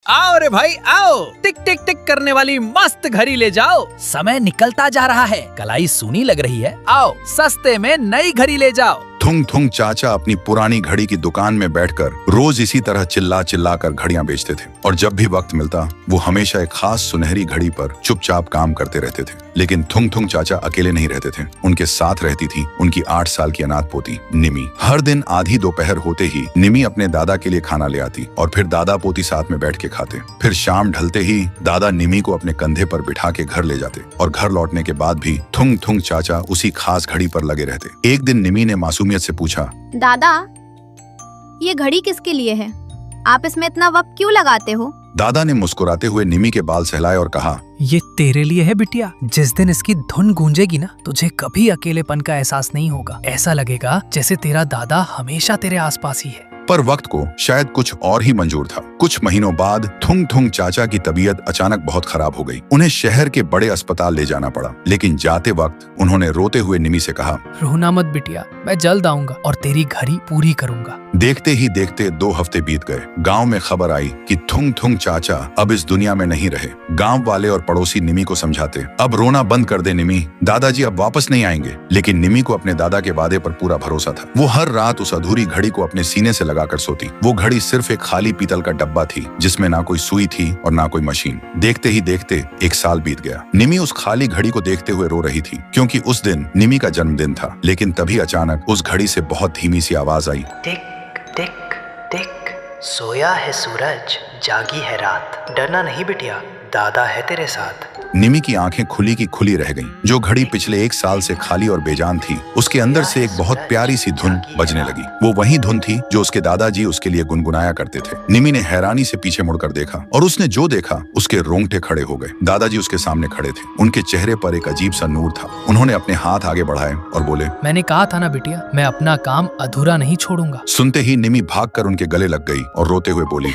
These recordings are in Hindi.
आओ रे भाई आओ, टिक टिक टिक करने वाली मस्त घड़ी ले जाओ। समय निकलता जा रहा है, कलाई सूनी लग रही है, आओ सस्ते में नई घड़ी ले जाओ। थुंग थुंग चाचा अपनी पुरानी घड़ी की दुकान में बैठकर रोज इसी तरह चिल्ला चिल्ला कर घड़ियां बेचते थे और जब भी वक्त मिलता वो हमेशा एक खास सुनहरी घड़ी पर चुपचाप काम करते रहते थे। लेकिन थुंग थुंग चाचा अकेले नहीं रहते थे, उनके साथ रहती थी उनकी 8 साल की अनाथ पोती निमी। हर दिन आधी दोपहर होते ही निमी अपने दादा के लिए खाना ले आती और फिर दादा पोती साथ में बैठ के खाते। फिर शाम ढलते ही दादा निमी को अपने कंधे पर बिठा के घर ले जाते और घर लौटने के बाद भी थुंग थुंग चाचा उसी खास घड़ी पर लगे रहते। एक दिन निमी ने मासूमियत से पूछा, दादा ये घड़ी किसके लिए है? आप इसमें इतना वक्त क्यों लगाते हो? दादा ने मुस्कुराते हुए निमी के बाल सहलाए और कहा, ये तेरे लिए है बिटिया। जिस दिन इसकी धुन गूंजेगी ना, तुझे कभी अकेलेपन का एहसास नहीं होगा। ऐसा लगेगा जैसे तेरा दादा हमेशा तेरे आसपास ही है। पर वक्त को शायद कुछ और ही मंजूर था। कुछ महीनों बाद थुंग थुंग चाचा की तबीयत अचानक बहुत खराब हो गई। उन्हें शहर के बड़े अस्पताल ले जाना पड़ा। लेकिन जाते वक्त उन्होंने रोते हुए निमी से कहा, रोना मत बिटिया, मैं जल्द आऊंगा और तेरी घड़ी पूरी करूंगा। देखते ही देखते 2 हफ्ते बीत गए। गांव में खबर आई कि थुंग थुंग चाचा अब इस दुनिया में नहीं रहे। गांव वाले और पड़ोसी निमी को समझाते, अब रोना बंद कर दे निमी, दादाजी अब वापस नहीं आएंगे। लेकिन निमी को अपने दादा के वादे पर पूरा भरोसा था। वो हर रात उस अधूरी घड़ी को अपने सीने से लगाकर सोती। वो घड़ी सिर्फ एक खाली पीतल का डब्बा थी जिसमें ना कोई सुई थी और ना कोई मशीन। देखते ही देखते 1 साल बीत गया। निमी उस खाली घड़ी को देखते हुए रो रही थी क्योंकि उस दिन निमी का जन्मदिन था। लेकिन तभी अचानक उस घड़ी से बहुत धीमी सी आवाज आई, टिक टिक टिक, सोया है सूरज, जागी है रात, डरना नहीं बिटिया, दादा है तेरे साथ। निमी की आंखें खुली की खुली रह गईं। जो घड़ी पिछले 1 साल से खाली और बेजान थी, उसके अंदर से एक बहुत प्यारी सी धुन बजने लगी। वो वही धुन थी जो उसके दादाजी उसके लिए गुनगुनाया करते थे। निमी ने हैरानी से पीछे मुड़कर देखा और उसने जो देखा उसके रोंगटे खड़े हो गए। दादाजी उसके सामने खड़े थे। उनके चेहरे पर एक अजीब सा नूर था। उन्होंने अपने हाथ आगे बढ़ाए और बोले, मैंने कहा था ना बिटिया, मैं अपना काम अधूरा नहीं छोड़ूंगा। सुनते ही निमी भागकर उनके गले लग गई और रोते हुए बोली,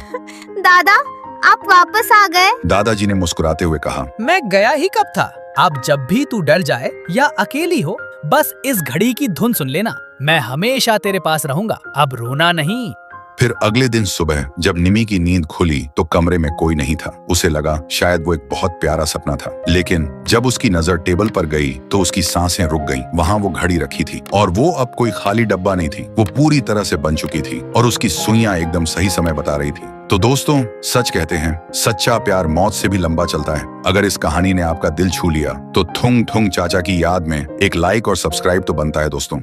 दादा आप वापस आ गए? दादाजी ने मुस्कुराते हुए कहा, मैं गया ही कब था। अब जब भी तू डर जाए या अकेली हो, बस इस घड़ी की धुन सुन लेना, मैं हमेशा तेरे पास रहूंगा। अब रोना नहीं। फिर अगले दिन सुबह जब निमी की नींद खुली तो कमरे में कोई नहीं था। उसे लगा शायद वो एक बहुत प्यारा सपना था। लेकिन जब उसकी नजर टेबल पर गई तो उसकी सांसें रुक गईं। वहां वो घड़ी रखी थी और वो अब कोई खाली डब्बा नहीं थी, वो पूरी तरह से बन चुकी थी और उसकी सुइयां एकदम सही समय बता रही थी। तो दोस्तों, सच कहते हैं सच्चा प्यार मौत से भी लंबा चलता है। अगर इस कहानी ने आपका दिल छू लिया तो थुंग थुंग चाचा की याद में एक लाइक और सब्सक्राइब तो बनता है दोस्तों।